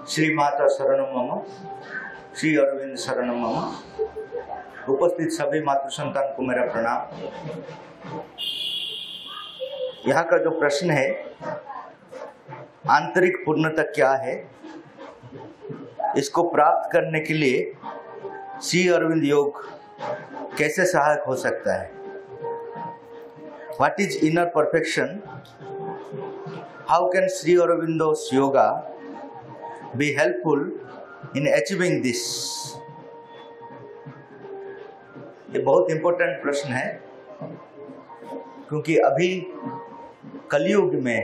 श्री माता शरणम मम, श्री अरविंद शरणम मम। उपस्थित सभी मातृ संतान को मेरा प्रणाम। यहाँ का जो प्रश्न है, आंतरिक पूर्णता क्या है, इसको प्राप्त करने के लिए श्री अरविंद योग कैसे सहायक हो सकता है? What is inner perfection? How can Sri Aurobindo's yoga be helpful in achieving this? ये बहुत इम्पोर्टेंट प्रश्न है, क्योंकि अभी कलयुग में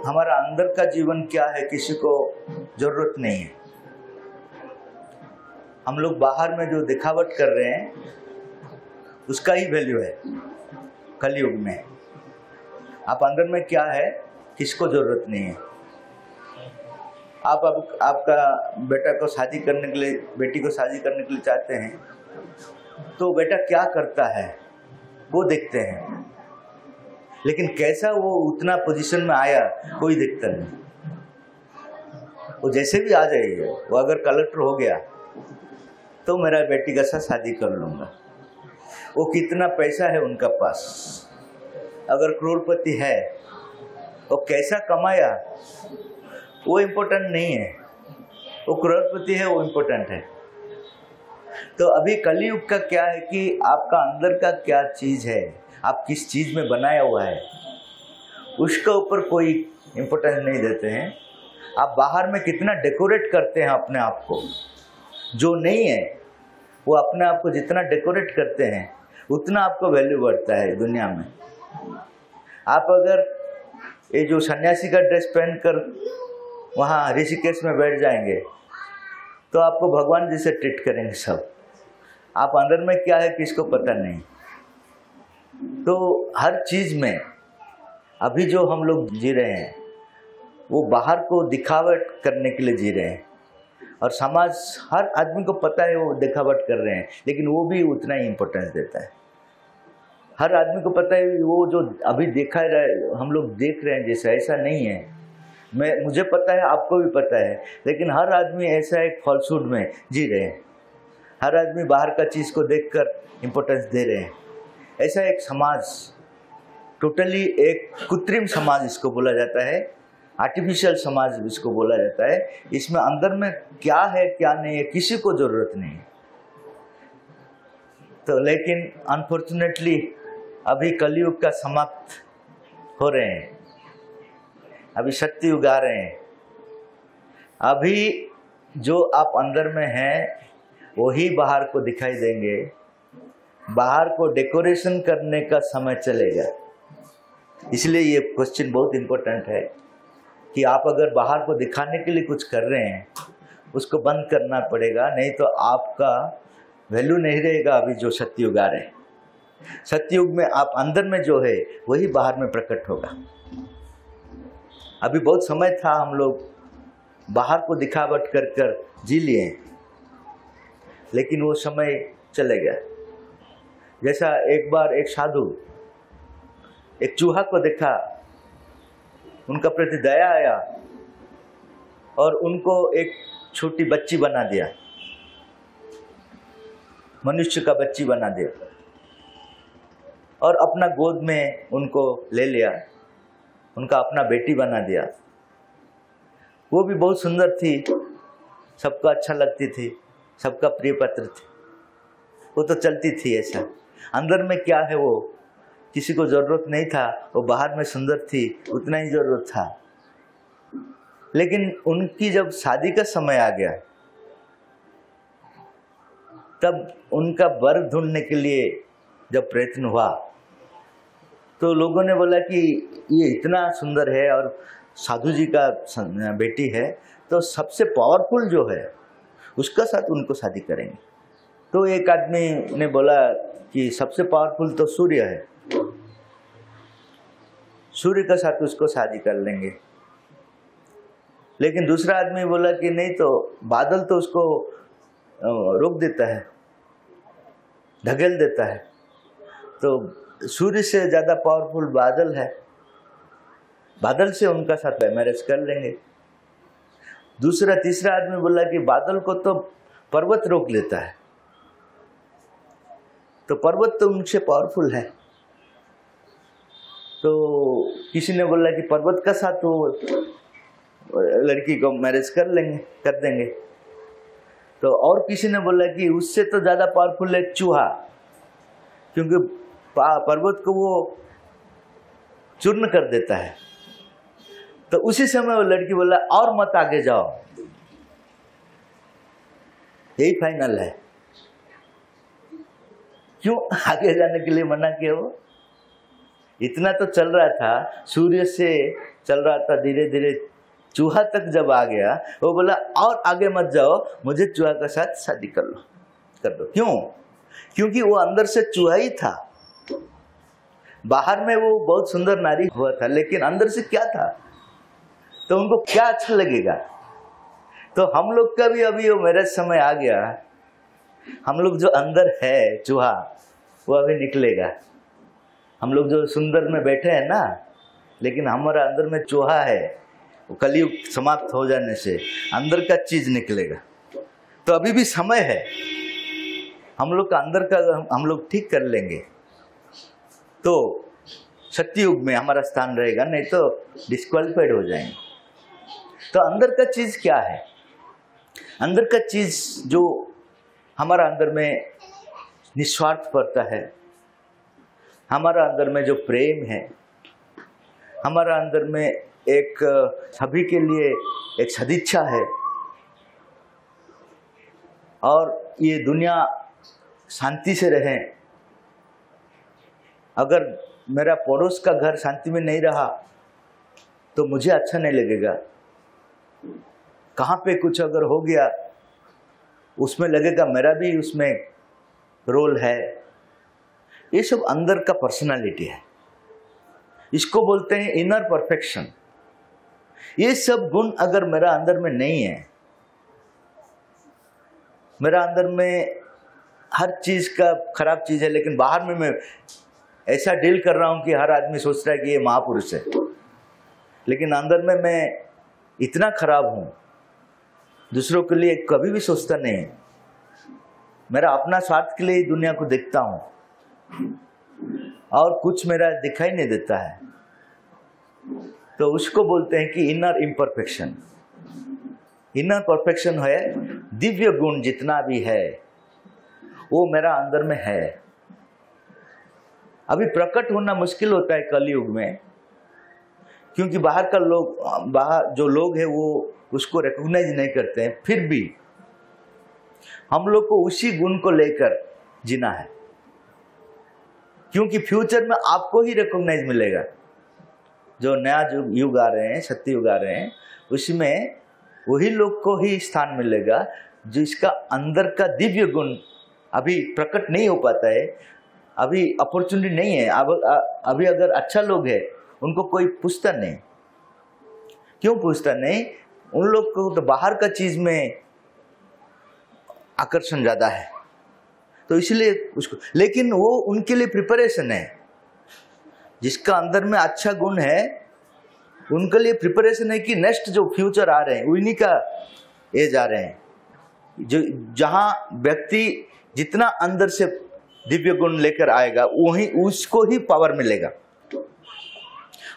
हमारा अंदर का जीवन क्या है किसी को जरूरत नहीं है। हम लोग बाहर में जो दिखावट कर रहे हैं उसका ही वैल्यू है कलयुग में। आप अंदर में क्या है किसको जरूरत नहीं है। आपका बेटा को शादी करने के लिए, बेटी को शादी करने के लिए चाहते हैं, तो बेटा क्या करता है वो देखते हैं, लेकिन कैसा वो उतना पोजीशन में आया कोई देखता नहीं। वो जैसे भी आ जाएगा, वो अगर कलेक्टर हो गया तो मेरा बेटी का साथ शादी कर लूँगा। वो कितना पैसा है उनका पास, अगर करोड़पति है, वो कैसा कमाया वो इम्पोर्टेंट नहीं है, वो करोड़पति है वो इम्पोर्टेंट है। तो अभी कलयुग का क्या है कि आपका अंदर का क्या चीज़ है, आप किस चीज़ में बनाया हुआ है, उसके ऊपर कोई इम्पोर्टेंस नहीं देते हैं। आप बाहर में कितना डेकोरेट करते हैं अपने आप को, जो नहीं है वो अपने आप को जितना डेकोरेट करते हैं उतना आपको वैल्यू बढ़ता है दुनिया में। आप अगर ये जो सन्यासी का ड्रेस पहनकर वहाँ ऋषिकेश में बैठ जाएंगे तो आपको भगवान जी से ट्रीट करेंगे सब। आप अंदर में क्या है किसको पता नहीं। तो हर चीज़ में अभी जो हम लोग जी रहे हैं वो बाहर को दिखावट करने के लिए जी रहे हैं, और समाज हर आदमी को पता है वो दिखावट कर रहे हैं, लेकिन वो भी उतना ही इम्पोर्टेंस देता है। हर आदमी को पता है वो जो अभी देखा रहे, हम लोग देख रहे हैं जैसा, ऐसा नहीं है। मुझे पता है, आपको भी पता है, लेकिन हर आदमी ऐसा एक फॉल्सहुड में जी रहे हैं। हर आदमी बाहर का चीज़ को देखकर इम्पोर्टेंस दे रहे हैं। ऐसा एक समाज, टोटली एक कृत्रिम समाज इसको बोला जाता है, आर्टिफिशियल समाज इसको बोला जाता है। इसमें अंदर में क्या है क्या नहीं है किसी को ज़रूरत नहीं है। तो लेकिन अनफॉर्चुनेटली अभी कलयुग का समाप्त हो रहे हैं, अभी सत्ययुग आ रहे हैं। अभी जो आप अंदर में हैं वही बाहर को दिखाई देंगे। बाहर को डेकोरेशन करने का समय चलेगा। इसलिए ये क्वेश्चन बहुत इम्पोर्टेंट है कि आप अगर बाहर को दिखाने के लिए कुछ कर रहे हैं उसको बंद करना पड़ेगा, नहीं तो आपका वैल्यू नहीं रहेगा। अभी जो सत्ययुग आ रहे हैं, सत्ययुग में आप अंदर में जो है वही बाहर में प्रकट होगा। अभी बहुत समय था हम लोग बाहर को दिखावट कर कर जी लिए, लेकिन वो समय चले गया। जैसा एक बार एक साधु एक चूहा को देखा, उनका प्रति दया आया और उनको एक छोटी बच्ची बना दिया, मनुष्य का बच्ची बना दिया, और अपना गोद में उनको ले लिया, उनका अपना बेटी बना दिया। वो भी बहुत सुंदर थी, सबको अच्छा लगती थी, सबका प्रिय पात्र थी। वो तो चलती थी ऐसा, अंदर में क्या है वो किसी को ज़रूरत नहीं था। वो बाहर में सुंदर थी, उतना ही ज़रूरत था। लेकिन उनकी जब शादी का समय आ गया, तब उनका वर ढूंढने के लिए जब प्रयत्न हुआ तो लोगों ने बोला कि ये इतना सुंदर है और साधु जी का बेटी है, तो सबसे पावरफुल जो है उसका साथ उनको शादी करेंगे। तो एक आदमी ने बोला कि सबसे पावरफुल तो सूर्य है, सूर्य का साथ उसको शादी कर लेंगे। लेकिन दूसरा आदमी बोला कि नहीं, तो बादल तो उसको रोक देता है, ढकेल देता है, तो सूर्य से ज़्यादा पावरफुल बादल है। बादल से उनका साथ मैरिज कर लेंगे। दूसरा तीसरा आदमी बोला कि बादल को तो पर्वत रोक लेता है, तो पर्वत तो उनसे पावरफुल है। तो किसी ने बोला कि पर्वत का साथ वो लड़की को मैरिज कर देंगे। तो और किसी ने बोला कि उससे तो ज़्यादा पावरफुल है चूहा, क्योंकि पर्वत को वो चूर्ण कर देता है। तो उसी समय वो लड़की बोला और मत आगे जाओ, यही फाइनल है। क्यों आगे जाने के लिए मना किया? वो इतना तो चल रहा था, सूर्य से चल रहा था धीरे धीरे, चूहा तक जब आ गया वो बोला और आगे मत जाओ, मुझे चूहा के साथ शादी कर दो। क्यों? क्योंकि वो अंदर से चूहा ही था। बाहर में वो बहुत सुंदर नारी हुआ था, लेकिन अंदर से क्या था? तो उनको क्या अच्छा लगेगा? तो हम लोग का भी अभी वो मैरिज समय आ गया, हम लोग जो अंदर है चूहा वो अभी निकलेगा। हम लोग जो सुंदर में बैठे हैं ना, लेकिन हमारा अंदर में चूहा है, वो कलयुग समाप्त हो जाने से अंदर का चीज निकलेगा। तो अभी भी समय है, हम लोग का अंदर का हम लोग ठीक कर लेंगे तो सत्ययुग में हमारा स्थान रहेगा, नहीं तो डिस्क्वालिफाइड हो जाएंगे। तो अंदर का चीज क्या है? अंदर का चीज जो हमारा अंदर में निस्वार्थ पड़ता है, हमारा अंदर में जो प्रेम है, हमारा अंदर में एक सभी के लिए एक सदिच्छा है, और ये दुनिया शांति से रहे। अगर मेरा पड़ोस का घर शांति में नहीं रहा तो मुझे अच्छा नहीं लगेगा। कहाँ पे कुछ अगर हो गया उसमें लगेगा मेरा भी उसमें रोल है। ये सब अंदर का पर्सनालिटी है, इसको बोलते हैं इनर परफेक्शन। ये सब गुण अगर मेरा अंदर में नहीं है, मेरा अंदर में हर चीज का खराब चीज है, लेकिन बाहर में मैं ऐसा डील कर रहा हूं कि हर आदमी सोच रहा है कि ये महापुरुष है, लेकिन अंदर में मैं इतना खराब हूं, दूसरों के लिए कभी भी सोचता नहीं। मेरा अपना स्वार्थ के लिए ही दुनिया को देखता हूं और कुछ मेरा दिखाई नहीं देता है। तो उसको बोलते हैं कि इनर इम्परफेक्शन। इनर परफेक्शन है दिव्य गुण जितना भी है वो मेरा अंदर में है। अभी प्रकट होना मुश्किल होता है कलयुग में, क्योंकि बाहर जो लोग हैं वो उसको रिकॉग्नाइज नहीं करते हैं। फिर भी हम लोग को उसी गुण को लेकर जीना है, क्योंकि फ्यूचर में आपको ही रिकॉग्नाइज मिलेगा। जो नया युग आ रहे हैं, सत्य युग आ रहे हैं, उसमें वही लोग को ही स्थान मिलेगा जिसका अंदर का दिव्य गुण अभी प्रकट नहीं हो पाता है। अभी अपॉर्चुनिटी नहीं है। अभी अगर अच्छा लोग है उनको कोई पूछता नहीं। क्यों पूछता नहीं? उन लोग को तो बाहर का चीज में आकर्षण ज्यादा है, तो इसलिए उसको, लेकिन वो उनके लिए प्रिपरेशन है। जिसका अंदर में अच्छा गुण है उनके लिए प्रिपरेशन है कि नेक्स्ट जो फ्यूचर आ रहे हैं उन्हीं का एज आ रहे हैं, जो जहां व्यक्ति जितना अंदर से दिव्य गुण लेकर आएगा वही उसको ही पावर मिलेगा।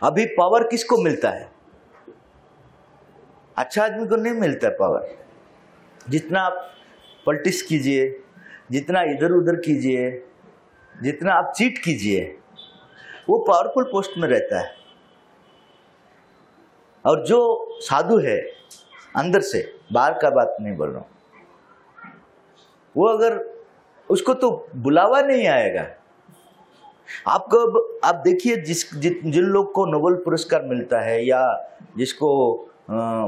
अभी पावर किसको मिलता है? अच्छा आदमी को नहीं मिलता है पावर। जितना आप पॉलिटिक्स कीजिए, जितना इधर उधर कीजिए, जितना आप चीट कीजिए, वो पावरफुल पोस्ट में रहता है। और जो साधु है अंदर से, बाहर का बात नहीं बोल रहा हूं, वो अगर उसको तो बुलावा नहीं आएगा। आपको आप देखिए जिन लोग को नोबेल पुरस्कार मिलता है या जिसको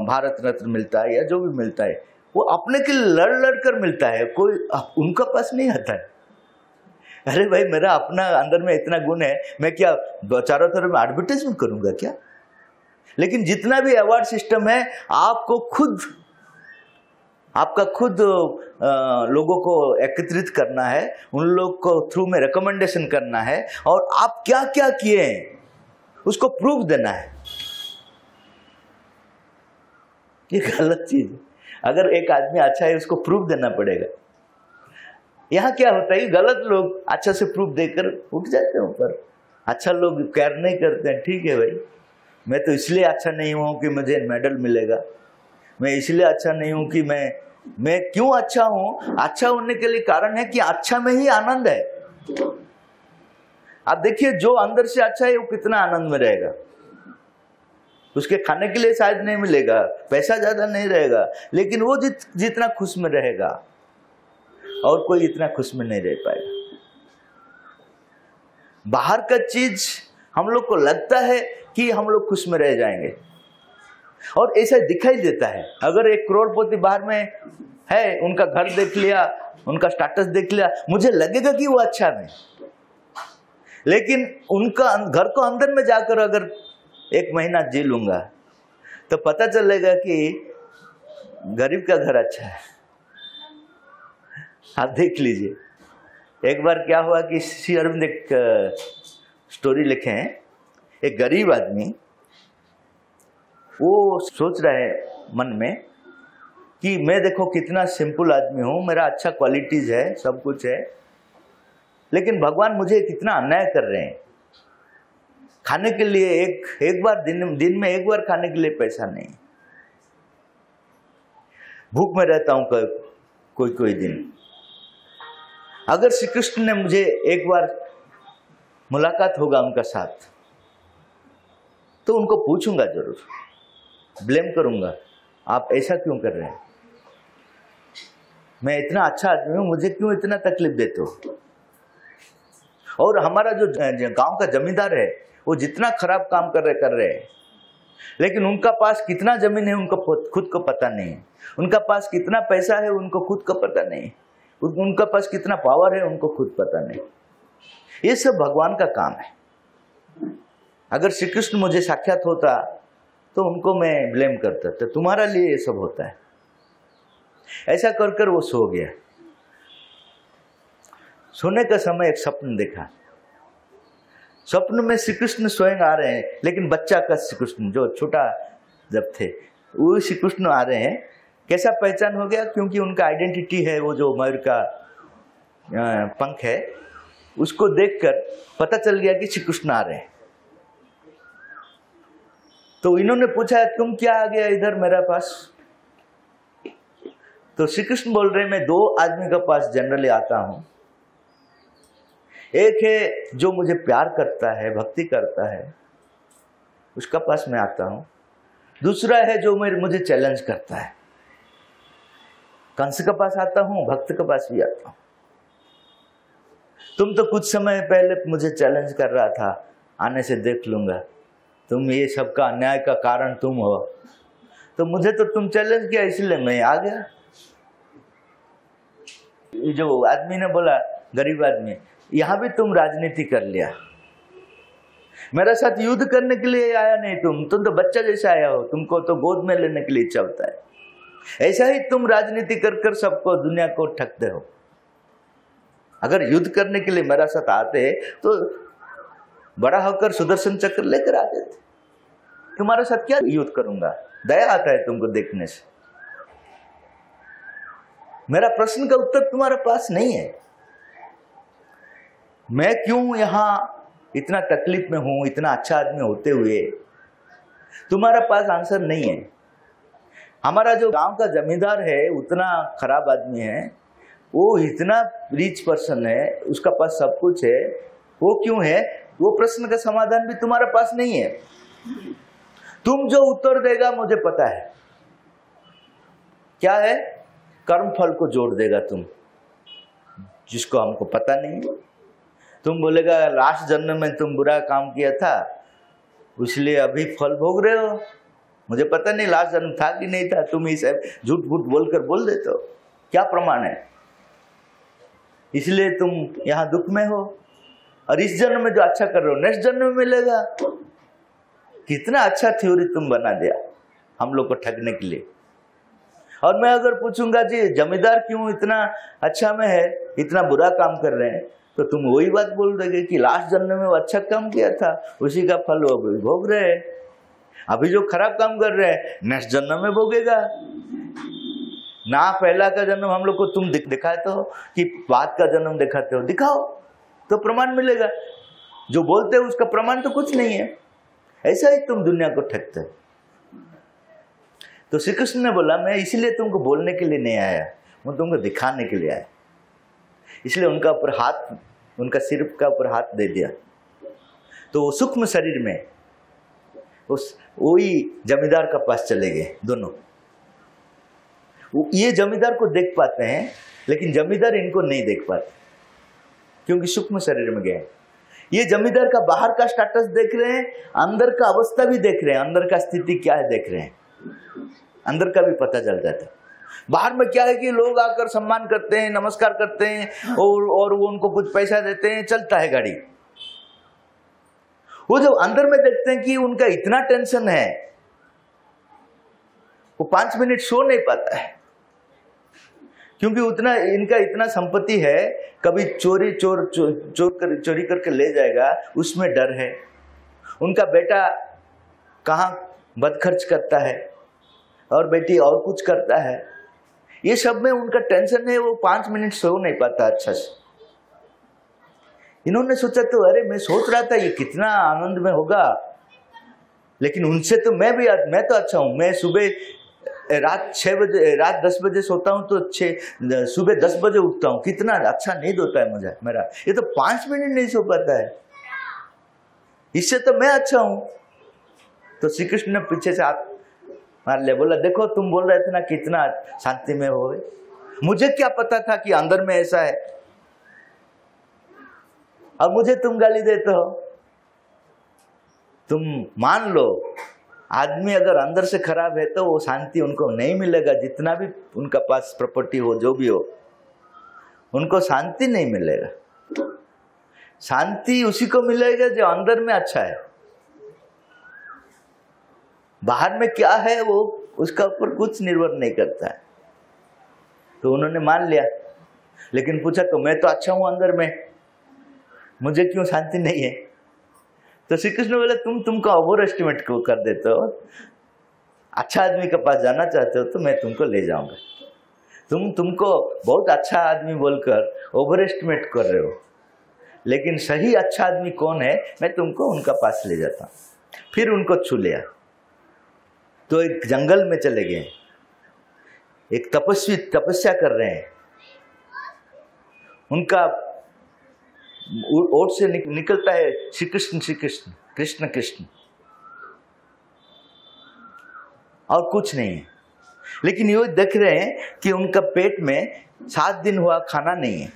भारत रत्न मिलता है या जो भी मिलता है, वो अपने के लड़ कर मिलता है, कोई उनका पास नहीं आता है। अरे भाई, मेरा अपना अंदर में इतना गुण है, मैं क्या चारों तरफ में एडवर्टाइजमेंट करूंगा क्या? लेकिन जितना भी अवार्ड सिस्टम है, आपका खुद लोगों को एकत्रित करना है, उन लोग को थ्रू में रिकमेंडेशन करना है, और आप क्या क्या किए हैं उसको प्रूफ देना है। ये गलत चीज है। अगर एक आदमी अच्छा है उसको प्रूफ देना पड़ेगा। यहाँ क्या होता है, गलत लोग अच्छा से प्रूफ देकर उठ जाते हैं ऊपर। अच्छा लोग केयर नहीं करते हैं, ठीक है भाई, मैं तो इसलिए अच्छा नहीं हूँ कि मुझे मेडल मिलेगा, मैं इसलिए अच्छा नहीं हूँ कि मैं क्यों अच्छा हूँ। अच्छा होने के लिए कारण है कि अच्छा में ही आनंद है। आप देखिए जो अंदर से अच्छा है वो कितना आनंद में रहेगा। उसके खाने के लिए शायद नहीं मिलेगा, पैसा ज्यादा नहीं रहेगा, लेकिन वो जितना खुश में रहेगा और कोई इतना खुश में नहीं रह पाएगा। बाहर का चीज हम लोग को लगता है कि हम लोग खुश में रह जाएंगे और ऐसा दिखाई देता है। अगर एक करोड़पति बाहर में है, उनका घर देख लिया, उनका स्टेटस देख लिया, मुझे लगेगा कि वो अच्छा नहीं, लेकिन उनका घर को अंदर में जाकर अगर एक महीना जी लूंगा तो पता चलेगा कि गरीब का घर अच्छा है। आप देख लीजिए। एक बार क्या हुआ कि श्री अरविंद एक स्टोरी लिखे हैं। एक गरीब आदमी वो सोच रहा है मन में कि मैं देखो कितना सिंपल आदमी हूं, मेरा अच्छा क्वालिटीज है, सब कुछ है, लेकिन भगवान मुझे कितना अन्याय कर रहे हैं। खाने के लिए एक बार दिन में एक बार खाने के लिए पैसा नहीं, भूख में रहता हूं कोई दिन। अगर श्री कृष्ण ने मुझे एक बार मुलाकात होगा उनका साथ, तो उनको पूछूंगा जरूर, ब्लेम करूंगा, आप ऐसा क्यों कर रहे हैं, मैं इतना अच्छा आदमी हूं, मुझे क्यों इतना तकलीफ देते हो। और हमारा जो गांव का जमींदार है वो जितना खराब काम कर रहे हैं, लेकिन उनका पास कितना जमीन है उनको खुद को पता नहीं है, उनका पास कितना पैसा है उनको खुद को पता नहीं, उनका पास कितना पावर है उनको खुद पता नहीं। ये सब भगवान का काम है। अगर श्री कृष्ण मुझे साक्षात होता तो उनको मैं ब्लेम करता था, तुम्हारा लिए ये सब होता है। ऐसा कर कर वो सो गया। सोने का समय एक स्वप्न देखा। स्वप्न में श्री कृष्ण स्वयं आ रहे हैं, लेकिन बच्चा का श्री कृष्ण जो छोटा जब थे वो श्री कृष्ण आ रहे हैं। कैसा पहचान हो गया, क्योंकि उनका आइडेंटिटी है वो जो मयूर का पंख है, उसको देखकर पता चल गया कि श्री कृष्ण आ रहे हैं। तो इन्होंने पूछा तुम क्या आ गया इधर मेरे पास। तो श्री कृष्ण बोल रहे मैं दो आदमी के पास जनरली आता हूं। एक है जो मुझे प्यार करता है, भक्ति करता है, उसका पास मैं आता हूं। दूसरा है जो मुझे चैलेंज करता है। कंस के पास आता हूं, भक्त के पास भी आता हूं। तुम तो कुछ समय पहले मुझे चैलेंज कर रहा था, आने से देख लूंगा, तुम ये सबका अन्याय का कारण तुम हो, तो मुझे तो तुम चैलेंज किया इसलिए मैं आ गया। जो आदमी ने बोला, गरीब आदमी, यहां भी तुम राजनीति कर लिया, मेरे साथ युद्ध करने के लिए आया नहीं, तुम तो बच्चा जैसा आया हो, तुमको तो गोद में लेने के लिए इच्छा होता है। ऐसा ही तुम राजनीति कर कर सबको, दुनिया को ठगते हो। अगर युद्ध करने के लिए मेरा साथ आते तो बड़ा होकर सुदर्शन चक्र लेकर आते थे। तुम्हारे साथ क्या युद्ध करूंगा, दया आता है तुमको देखने से। मेरा प्रश्न का उत्तर तुम्हारे पास नहीं है। मैं क्यों यहां इतना तकलीफ में हूं, इतना अच्छा आदमी होते हुए तुम्हारा पास आंसर नहीं है। हमारा जो गांव का जमींदार है उतना खराब आदमी है, वो इतना रिच पर्सन है, उसका पास सब कुछ है, वो क्यों है, वो प्रश्न का समाधान भी तुम्हारे पास नहीं है। तुम जो उत्तर देगा मुझे पता है क्या है, कर्म फल को जोड़ देगा तुम, जिसको हमको पता नहीं। तुम बोलेगा लास्ट जन्म में तुम बुरा काम किया था इसलिए अभी फल भोग रहे हो, मुझे पता नहीं लास्ट जन्म था कि नहीं था, तुम इसे झूठ मूठ बोलकर बोल देते हो, क्या प्रमाण है, इसलिए तुम यहाँ दुख में हो। और इस जन्म में जो अच्छा कर रहे हो नेक्स्ट जन्म में मिलेगा। कितना अच्छा थ्योरी तुम बना दिया हम लोग को ठगने के लिए। और मैं अगर पूछूंगा जी जमींदार क्यों इतना अच्छा में है, इतना बुरा काम कर रहे हैं, तो तुम वही बात बोल दोगे कि लास्ट जन्म में वो अच्छा काम किया था, उसी का फल वो भोग रहे हैं। अभी जो खराब काम कर रहे हैं नेक्स्ट जन्म में भोगेगा ना। पहला का जन्म हम लोग को तुम दिखाते हो कि बाद का जन्म दिखाते हो, दिखाओ तो प्रमाण मिलेगा। जो बोलते हो उसका प्रमाण तो कुछ नहीं है, ऐसा ही तुम दुनिया को ठगते हो। तो श्री कृष्ण ने बोला मैं इसलिए तुमको बोलने के लिए नहीं आया, मैं तुमको दिखाने के लिए आया। इसलिए उनका ऊपर हाथ, उनका सिर का ऊपर हाथ दे दिया। तो वो सूक्ष्म शरीर में उस वही जमींदार का पास चले गए दोनों। ये जमींदार को देख पाते हैं लेकिन जमींदार इनको नहीं देख पाते क्योंकि सूक्ष्म शरीर में गए। ये जमींदार का बाहर का स्टेटस देख रहे हैं, अंदर का अवस्था भी देख रहे हैं, अंदर का स्थिति क्या है देख रहे हैं, अंदर का भी पता चल जाता है। बाहर में क्या है कि लोग आकर सम्मान करते हैं, नमस्कार करते हैं और वो उनको कुछ पैसा देते हैं, चलता है गाड़ी। वो जो अंदर में देखते हैं कि उनका इतना टेंशन है, वो 5 मिनट सो नहीं पाता है क्योंकि उतना इनका इतना संपत्ति है, कभी चोरी करके ले जाएगा उसमें डर है। उनका बेटा कहाँ बदखर्च करता है और बेटी और कुछ करता है, ये सब में उनका टेंशन है। वो 5 मिनट सो नहीं पाता अच्छा से। इन्होंने सोचा तो अरे मैं सोच रहा था ये कितना आनंद में होगा, लेकिन उनसे तो मैं तो अच्छा हूं। मैं सुबह रात 10 बजे सोता हूं तो सुबह 10 बजे उठता हूं, कितना अच्छा नींद होता है मुझे मेरा। ये तो 5 मिनट नहीं सो पाता है, इससे तो मैं अच्छा हूं। तो श्री कृष्ण ने पीछे से हाथ मार लिया, बोला देखो तुम बोल रहे थे ना कितना शांति में हो, मुझे क्या पता था कि अंदर में ऐसा है, अब मुझे तुम गाली देते हो। तुम मान लो आदमी अगर अंदर से खराब है तो वो शांति उनको नहीं मिलेगा, जितना भी उनका पास प्रॉपर्टी हो, जो भी हो, उनको शांति नहीं मिलेगा। शांति उसी को मिलेगा जो अंदर में अच्छा है। बाहर में क्या है वो उसका ऊपर कुछ निर्भर नहीं करता है। तो उन्होंने मान लिया, लेकिन पूछा तो मैं तो अच्छा हूं अंदर में, मुझे क्यों शांति नहीं है। तो श्री कृष्ण बोले तुमको ओवर एस्टिमेट क्यों कर देते हो। अच्छा आदमी के पास जाना चाहते हो तो मैं तुमको ले जाऊंगा, तुमको बहुत अच्छा आदमी बोलकर ओवर एस्टिमेट कर रहे हो, लेकिन सही अच्छा आदमी कौन है मैं तुमको उनका पास ले जाता हूं। फिर उनको छू लिया तो एक जंगल में चले गए। एक तपस्वी तपस्या कर रहे हैं, उनका ओट से निकलता है श्री कृष्ण श्री कृष्ण, कृष्ण कृष्ण, और कुछ नहीं है। लेकिन ये देख रहे हैं कि उनका पेट में 7 दिन हुआ खाना नहीं है,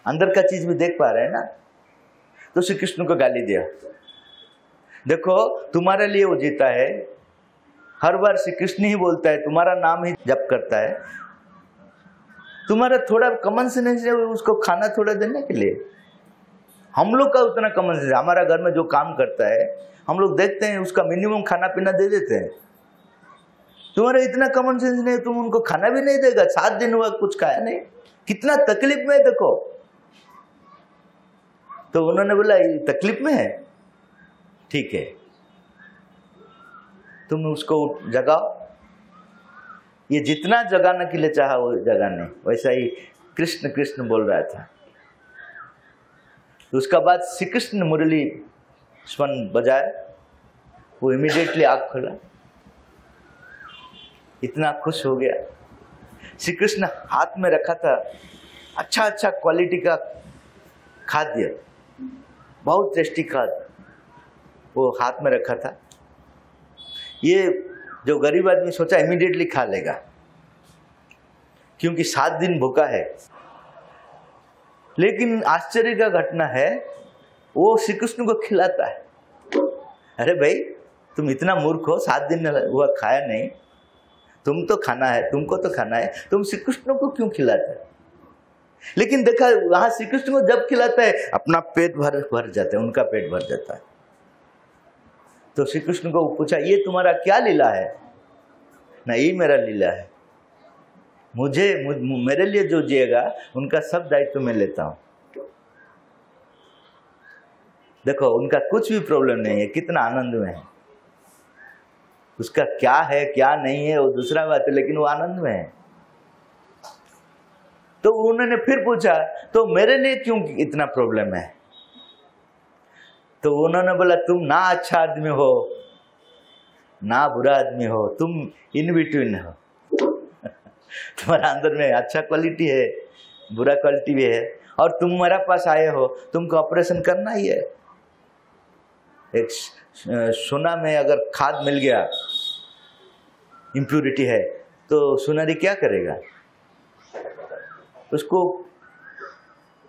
अंदर का चीज भी देख पा रहे हैं ना। तो श्री कृष्ण को गाली दिया, देखो तुम्हारे लिए वो जीता है, हर बार श्री कृष्ण ही बोलता है, तुम्हारा नाम ही जप करता है, तुम्हारा थोड़ा कॉमन सेंस है उसको खाना थोड़ा देने के लिए। हम लोग का उतना कॉमन सेंस, हमारा घर में जो काम करता है हम लोग देखते हैं उसका मिनिमम खाना पीना दे देते हैं। तुम्हारा इतना कॉमन सेंस नहीं, तुम उनको खाना भी नहीं देगा। 7 दिन हुआ कुछ खाया नहीं, कितना तकलीफ में देखो। तो उन्होंने बोला तकलीफ में है, ठीक है तुम उसको जगाओ। ये जितना जगाने के लिए चाहा वो जगाने, वैसा ही कृष्ण कृष्ण बोल रहा था। तो उसका बाद श्री कृष्ण मुरली स्वन बजाए, वो इमीडिएटली आँख खोला, इतना खुश हो गया। श्री कृष्ण हाथ में रखा था अच्छा अच्छा क्वालिटी का खाद्य, बहुत टेस्टी खाद्य वो हाथ में रखा था। ये जो गरीब आदमी सोचा इमीडिएटली खा लेगा क्योंकि 7 दिन भूखा है। लेकिन आश्चर्य का घटना है, वो श्री कृष्ण को खिलाता है। अरे भाई तुम इतना मूर्ख हो, 7 दिन हुआ खाया नहीं, तुम तो खाना है, तुमको तो खाना है, तुम श्री कृष्ण को क्यों खिलाते है। लेकिन देखा वहां श्री कृष्ण को जब खिलाता है अपना पेट भर जाता है, उनका पेट भर जाता है। तो श्री कृष्ण को पूछा ये तुम्हारा क्या लीला है। ना ये मेरा लीला है, मेरे लिए जो जिएगा उनका सब दायित्व मैं लेता हूं। देखो उनका कुछ भी प्रॉब्लम नहीं है, कितना आनंद में है। उसका क्या है क्या नहीं है वो दूसरा बात है, लेकिन वो आनंद में है। तो उन्होंने फिर पूछा तो मेरे लिए क्यों इतना प्रॉब्लम है? तो उन्होंने बोला तुम ना अच्छा आदमी हो ना बुरा आदमी हो, तुम इन बिटवीन हो। तुम्हारा अंदर में अच्छा क्वालिटी है, बुरा क्वालिटी भी है, और तुम मेरे पास आए हो, तुमको ऑपरेशन करना ही है। एक सोना में अगर खाद मिल गया, इम्प्यूरिटी है, तो सुनारी क्या करेगा? उसको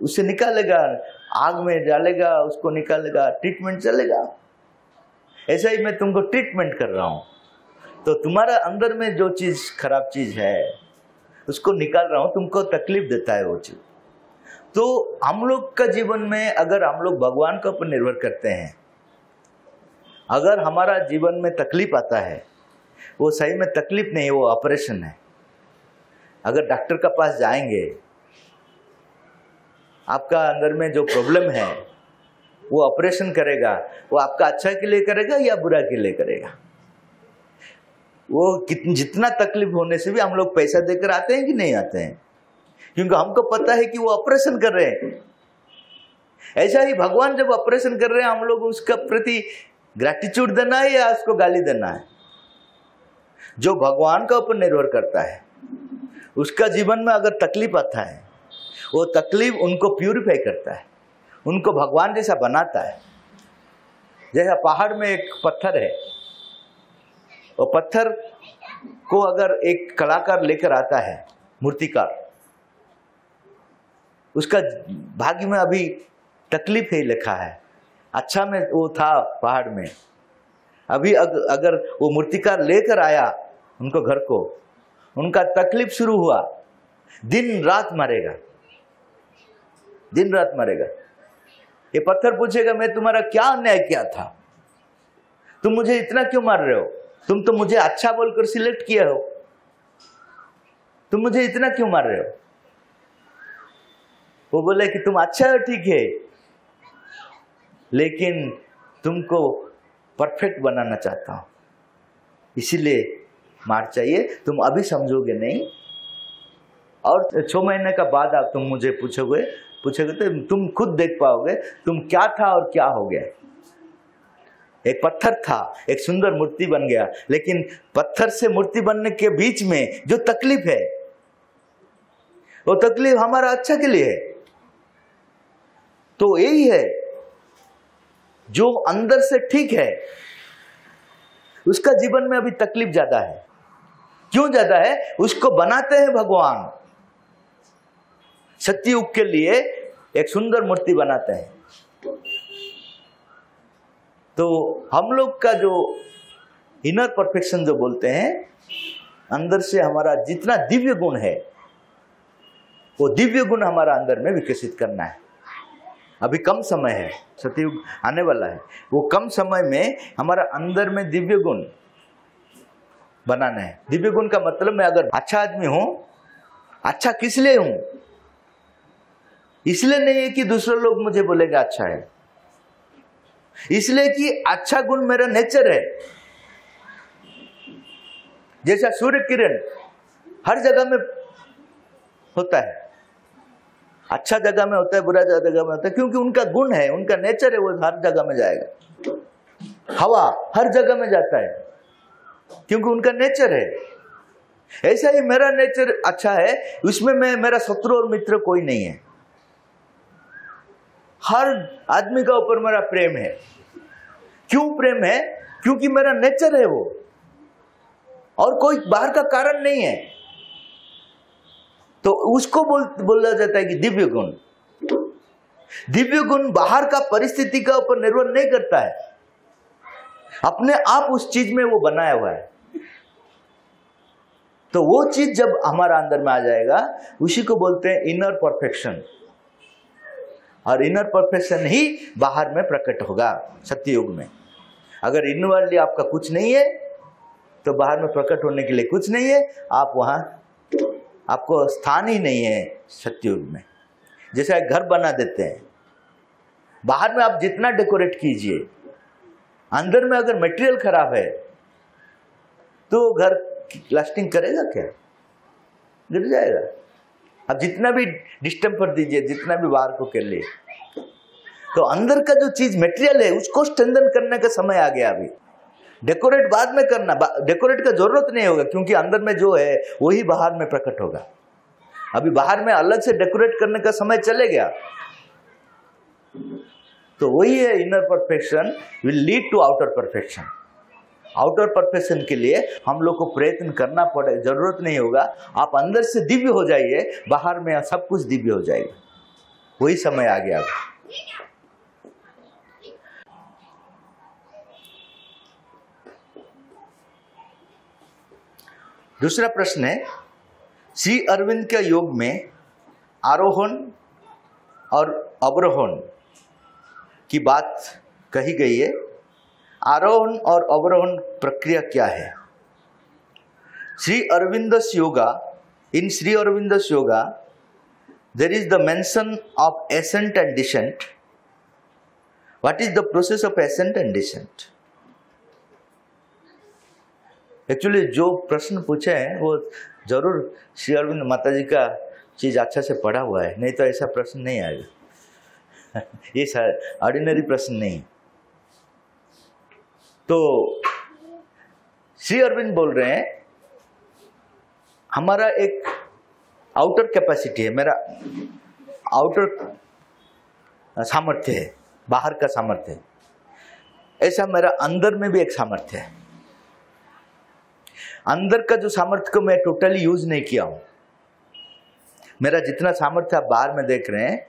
उससे निकालेगा, आग में डालेगा, उसको निकालेगा, ट्रीटमेंट चलेगा। ऐसा ही मैं तुमको ट्रीटमेंट कर रहा हूँ, तो तुम्हारा अंदर में जो चीज खराब चीज है उसको निकाल रहा हूँ, तुमको तकलीफ देता है वो चीज। तो हम लोग का जीवन में अगर हम लोग भगवान के ऊपर निर्भर करते हैं, अगर हमारा जीवन में तकलीफ आता है, वो सही में तकलीफ नहीं है, वो ऑपरेशन है। अगर डॉक्टर के पास जाएंगे, आपका अंदर में जो प्रॉब्लम है वो ऑपरेशन करेगा, वो आपका अच्छा के लिए करेगा या बुरा के लिए करेगा? वो जितना तकलीफ होने से भी हम लोग पैसा देकर आते हैं कि नहीं आते हैं, क्योंकि हमको पता है कि वो ऑपरेशन कर रहे हैं। ऐसा ही भगवान जब ऑपरेशन कर रहे हैं, हम लोग उसका प्रति ग्रैटिट्यूड देना है या उसको गाली देना है? जो भगवान का ऊपर निर्भर करता है, उसका जीवन में अगर तकलीफ आता है, वो तकलीफ उनको प्यूरिफाई करता है, उनको भगवान जैसा बनाता है। जैसा पहाड़ में एक पत्थर है, वो पत्थर को अगर एक कलाकार लेकर आता है, मूर्तिकार, उसका भाग्य में अभी तकलीफ ही लिखा है, अच्छा में वो था पहाड़ में, अभी अगर वो मूर्तिकार लेकर आया उनको घर को, उनका तकलीफ शुरू हुआ, दिन रात मरेगा, दिन रात मरेगा। ये पत्थर पूछेगा मैं तुम्हारा क्या अन्याय किया था, तुम मुझे इतना क्यों मार रहे हो? तुम तो मुझे अच्छा बोलकर सिलेक्ट किया हो, तुम मुझे इतना क्यों मार रहे हो? वो बोले कि तुम अच्छा हो, ठीक है, लेकिन तुमको परफेक्ट बनाना चाहता हूं, इसीलिए मार चाहिए, तुम अभी समझोगे नहीं, और 6 महीने का बाद आप तुम मुझे पूछोगे तो तुम खुद देख पाओगे तुम क्या था और क्या हो गया। एक पत्थर था, एक सुंदर मूर्ति बन गया, लेकिन पत्थर से मूर्ति बनने के बीच में जो तकलीफ है, वो तकलीफ हमारा अच्छा के लिए है। तो यही है, जो अंदर से ठीक है उसका जीवन में अभी तकलीफ ज्यादा है। क्यों ज्यादा है? उसको बनाते हैं भगवान, सत्ययुग के लिए एक सुंदर मूर्ति बनाते हैं। तो हम लोग का जो इनर परफेक्शन जो बोलते हैं, अंदर से हमारा जितना दिव्य गुण है, वो दिव्य गुण हमारा अंदर में विकसित करना है। अभी कम समय है, सत्ययुग आने वाला है, वो कम समय में हमारा अंदर में दिव्य गुण बनाना है। दिव्य गुण का मतलब मैं अगर अच्छा आदमी हूं, अच्छा किस लिए हूं? इसलिए नहीं है कि दूसरे लोग मुझे बोलेंगे अच्छा है, इसलिए कि अच्छा गुण मेरा नेचर है। जैसा सूर्य किरण हर जगह में होता है, अच्छा जगह में होता है, बुरा जगह में होता है, क्योंकि उनका गुण है, उनका नेचर है, वो हर जगह में जाएगा। हवा हर जगह में जाता है क्योंकि उनका नेचर है। ऐसा ही मेरा नेचर अच्छा है, उसमें मेरा शत्रु और मित्र कोई नहीं है। हर आदमी का ऊपर मेरा प्रेम है। क्यों प्रेम है? क्योंकि मेरा नेचर है वो, और कोई बाहर का कारण नहीं है। तो उसको बोला जाता है कि दिव्य गुण। दिव्य गुण बाहर का परिस्थिति का ऊपर निर्भर नहीं करता है, अपने आप उस चीज में वो बनाया हुआ है। तो वो चीज जब हमारा अंदर में आ जाएगा, उसी को बोलते हैं इनर परफेक्शन। और इनर परफेक्शन ही बाहर में प्रकट होगा सत्ययुग में। अगर इनवर्डली आपका कुछ नहीं है, तो बाहर में प्रकट होने के लिए कुछ नहीं है, आप वहां, आपको स्थान ही नहीं है सत्ययुग में। जैसे एक घर बना देते हैं, बाहर में आप जितना डेकोरेट कीजिए, अंदर में अगर मटेरियल खराब है तो घर लास्टिंग करेगा क्या? गिर जाएगा। अब जितना भी डिस्टेम्पर दीजिए, जितना भी बाहर को कर लिए, तो अंदर का जो चीज मटेरियल है उसको स्ट्रेंथन करने का समय आ गया। अभी डेकोरेट बाद में करना, डेकोरेट का जरूरत नहीं होगा, क्योंकि अंदर में जो है वही बाहर में प्रकट होगा। अभी बाहर में अलग से डेकोरेट करने का समय चले गया। तो वही है, inner perfection will lead to outer perfection. Outer perfection के लिए हम लोग को प्रयत्न करना पड़े, जरूरत नहीं होगा। आप अंदर से दिव्य हो जाइए, बाहर में सब कुछ दिव्य हो जाएगा। वही समय आ गया। दूसरा प्रश्न है, श्री अरविंद के योग में आरोहण और अवरोहण की बात कही गई है। आरोहण और अवरोहण प्रक्रिया क्या है? Shri Aurobindo's yoga, in Shri Aurobindo's yoga there is the mention of ascent and descent. What is the process of ascent and descent? Actually जो प्रश्न पूछे हैं वो जरूर श्री अरविंद माता जी का चीज अच्छा से पढ़ा हुआ है, नहीं तो ऐसा प्रश्न नहीं आएगा। ये ऑर्डिनरी प्रश्न नहीं। तो श्री अरविंद बोल रहे हैं, हमारा एक आउटर कैपेसिटी है, मेरा आउटर सामर्थ्य है, बाहर का सामर्थ्य है। ऐसा मेरा अंदर में भी एक सामर्थ्य है। अंदर का जो सामर्थ्य को मैं टोटली यूज नहीं किया हूं। मेरा जितना सामर्थ्य आप बाहर में देख रहे हैं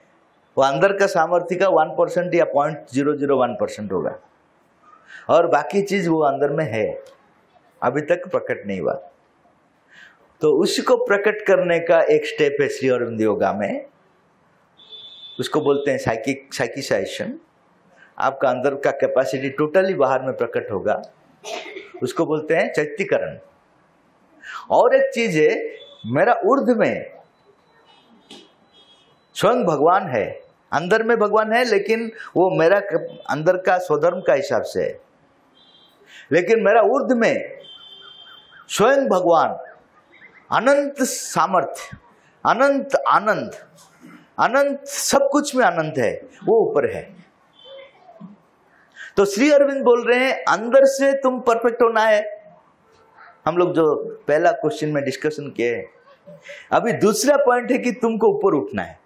वो अंदर का सामर्थ्य का 1% या 0.001% होगा, और बाकी चीज वो अंदर में है, अभी तक प्रकट नहीं हुआ। तो उसको प्रकट करने का एक स्टेप है श्री अरविंद योगा में, उसको बोलते हैं साइकिसाइजेशन। आपका अंदर का कैपेसिटी टोटली बाहर में प्रकट होगा, उसको बोलते हैं चैत्यकरण। और एक चीज है, मेरा ऊर्ध्व में स्वयं भगवान है, अंदर में भगवान है, लेकिन वो मेरा अंदर का स्वधर्म का हिसाब से है। लेकिन मेरा ऊर्ध्व में स्वयं भगवान, अनंत सामर्थ्य, अनंत आनंद, अनंत सब कुछ में आनंद है, वो ऊपर है। तो श्री अरविंद बोल रहे हैं अंदर से तुम परफेक्ट होना है। हम लोग जो पहला क्वेश्चन में डिस्कशन किए, अभी दूसरा पॉइंट है कि तुमको ऊपर उठना है।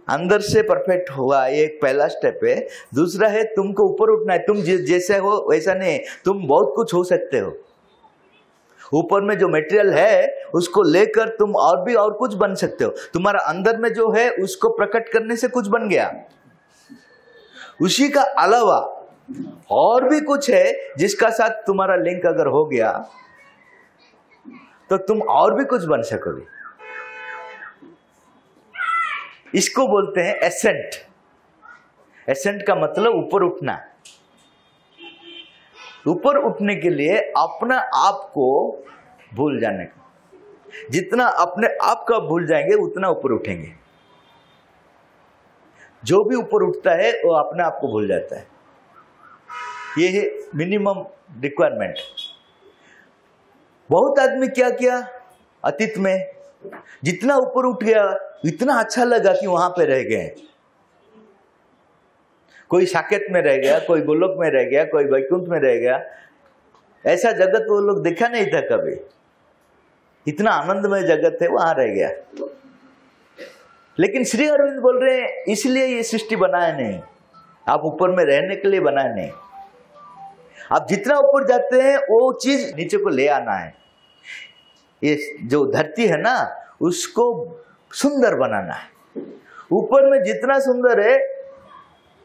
अंदर से परफेक्ट हुआ, ये एक पहला स्टेप है। दूसरा है तुमको ऊपर उठना है। तुम जैसे हो वैसा नहीं, तुम बहुत कुछ हो सकते हो। ऊपर में जो मटेरियल है उसको लेकर तुम और कुछ बन सकते हो। तुम्हारा अंदर में जो है उसको प्रकट करने से कुछ बन गया। उसी का अलावा और भी कुछ है जिसका साथ तुम्हारा लिंक अगर हो गया तो तुम और भी कुछ बन सकोगे। इसको बोलते हैं एसेंट। एसेंट का मतलब ऊपर उठना। ऊपर उठने के लिए अपना आप को भूल जाने का। जितना अपने आप का भूल जाएंगे उतना ऊपर उठेंगे। जो भी ऊपर उठता है वो अपने आप को भूल जाता है। ये है मिनिमम रिक्वायरमेंट। बहुत आदमी क्या किया अतीत में, जितना ऊपर उठ गया इतना अच्छा लगा कि वहां पे रह गए। कोई साकेत में रह गया, कोई गोलोक में रह गया, कोई वैकुंठ में रह गया। ऐसा जगत वो लोग देखा नहीं था कभी। इतना आनंदमय जगत है, वहां रह गया। लेकिन श्री अरविंद बोल रहे हैं इसलिए ये सृष्टि बनाया नहीं, आप ऊपर में रहने के लिए बनाया नहीं। आप जितना ऊपर जाते हैं वो चीज नीचे को ले आना है। ये जो धरती है ना उसको सुंदर बनाना है। ऊपर में जितना सुंदर है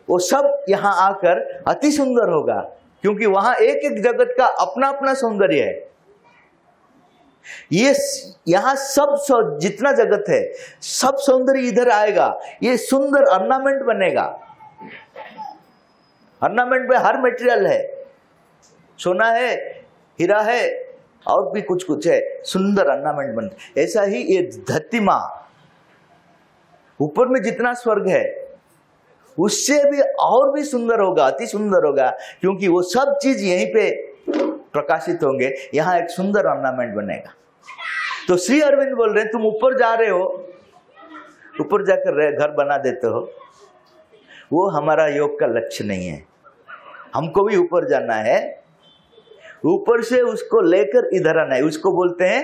वो सब यहाँ आकर अति सुंदर होगा, क्योंकि वहां एक एक जगत का अपना अपना सौंदर्य है। ये यहाँ सब जितना जगत है सब सौंदर्य इधर आएगा। ये सुंदर ऑर्नामेंट बनेगा। ऑर्नामेंट में हर मटेरियल है, सोना है, हीरा है, और भी कुछ कुछ है, सुंदर ऑर्नामेंट बन। ऐसा ही ये धरती माँ, ऊपर में जितना स्वर्ग है उससे भी और भी सुंदर होगा, अति सुंदर होगा, क्योंकि वो सब चीज यहीं पे प्रकाशित होंगे, यहाँ एक सुंदर ऑर्नामेंट बनेगा। तो श्री अरविंद बोल रहे हैं तुम ऊपर जा रहे हो, ऊपर जाकर घर बना देते हो, वो हमारा योग का लक्ष्य नहीं है। हमको भी ऊपर जाना है, ऊपर से उसको लेकर इधर आना है। उसको बोलते हैं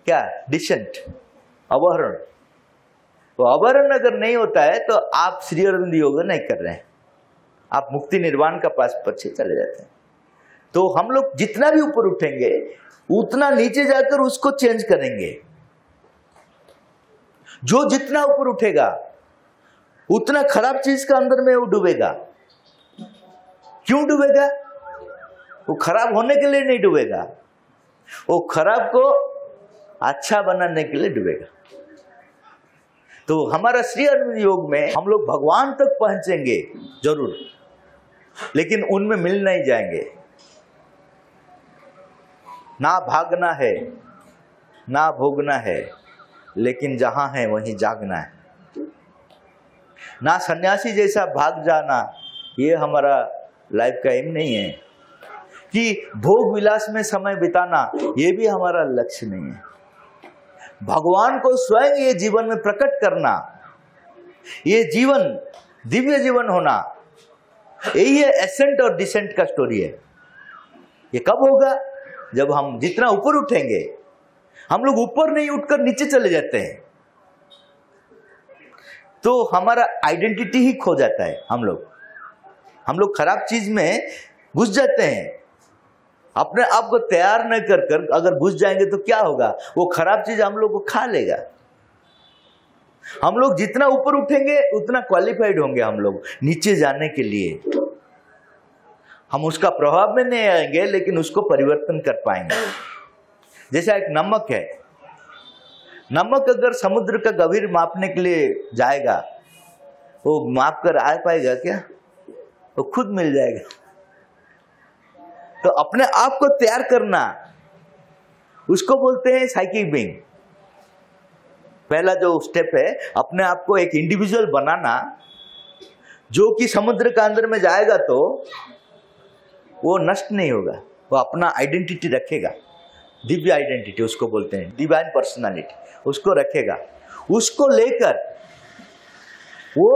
क्या? डिसेंट, अवरोहण। तो अवरोहण अगर नहीं होता है तो आप श्री अरविंद योग नहीं कर रहे हैं, आप मुक्ति निर्वाण का पास पीछे चले जाते हैं। तो हम लोग जितना भी ऊपर उठेंगे उतना नीचे जाकर उसको चेंज करेंगे। जो जितना ऊपर उठेगा उतना खराब चीज का अंदर में वो डूबेगा। क्यों डूबेगा? वो खराब होने के लिए नहीं डूबेगा, वो खराब को अच्छा बनाने के लिए डूबेगा। तो हमारा श्री अरविंद योग में हम लोग भगवान तक पहुंचेंगे जरूर, लेकिन उनमें मिल नहीं जाएंगे। ना भागना है ना भोगना है, लेकिन जहां है वहीं जागना है। ना सन्यासी जैसा भाग जाना, ये हमारा लाइफ का एम नहीं है। कि भोग विलास में समय बिताना, ये भी हमारा लक्ष्य नहीं है। भगवान को स्वयं ये जीवन में प्रकट करना, ये जीवन दिव्य जीवन होना, यही है एसेंट और डिसेंट का स्टोरी है। ये कब होगा? जब हम जितना ऊपर उठेंगे। हम लोग ऊपर नहीं उठकर नीचे चले जाते हैं तो हमारा आइडेंटिटी ही खो जाता है। हम लोग खराब चीज में घुस जाते हैं। अपने आप को तैयार न कर अगर घुस जाएंगे तो क्या होगा? वो खराब चीज हम लोग को खा लेगा। हम लोग जितना ऊपर उठेंगे उतना क्वालिफाइड होंगे हम लोग नीचे जाने के लिए। हम उसका प्रभाव में नहीं आएंगे, लेकिन उसको परिवर्तन कर पाएंगे। जैसा एक नमक है, नमक अगर समुद्र का गभीर मापने के लिए जाएगा, वो माप कर आ पाएगा क्या? वो खुद मिल जाएगा। तो अपने आप को तैयार करना, उसको बोलते हैं साइकिक बीइंग। पहला जो स्टेप है, अपने आप को एक इंडिविजुअल बनाना, जो कि समुद्र का अंदर में जाएगा तो वो नष्ट नहीं होगा, वो अपना आइडेंटिटी रखेगा। दिव्य आइडेंटिटी उसको बोलते हैं, डिवाइन पर्सनालिटी, उसको रखेगा। उसको लेकर वो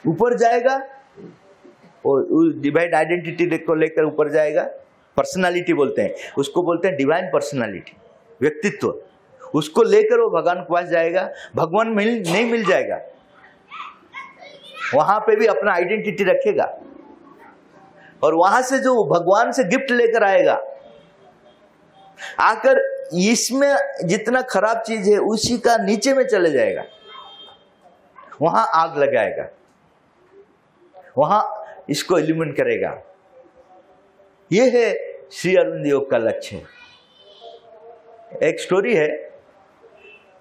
ऊपर जाएगा, और डिवाइन आइडेंटिटी को लेकर ऊपर जाएगा। पर्सनालिटी बोलते हैं उसको, बोलते हैं डिवाइन पर्सनालिटी, व्यक्तित्व। उसको लेकर वो भगवान के पास जाएगा। भगवान नहीं मिल जाएगा, वहां पे भी अपना आइडेंटिटी रखेगा, और वहां से जो भगवान से गिफ्ट लेकर आएगा, आकर इसमें जितना खराब चीज है उसी का नीचे में चले जाएगा, वहां आग लगाएगा, वहां इसको इल्यूमिनेट करेगा। यह है श्री अरविंद योग का लक्ष्य। एक स्टोरी है